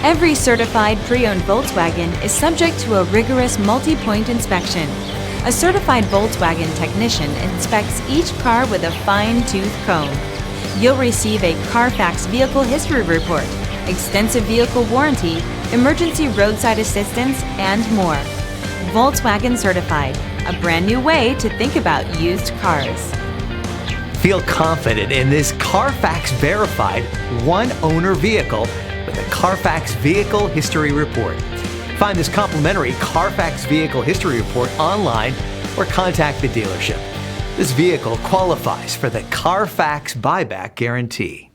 Every certified pre-owned Volkswagen is subject to a rigorous multi-point inspection. A certified Volkswagen technician inspects each car with a fine-tooth comb. You'll receive a CARFAX Vehicle History Report, extensive vehicle warranty, emergency roadside assistance, and more. Volkswagen Certified, a brand new way to think about used cars. Feel confident in this CARFAX verified one-owner vehicle with a CARFAX Vehicle History Report. Find this complimentary CARFAX Vehicle History Report online or contact the dealership. This vehicle qualifies for the CARFAX buyback guarantee.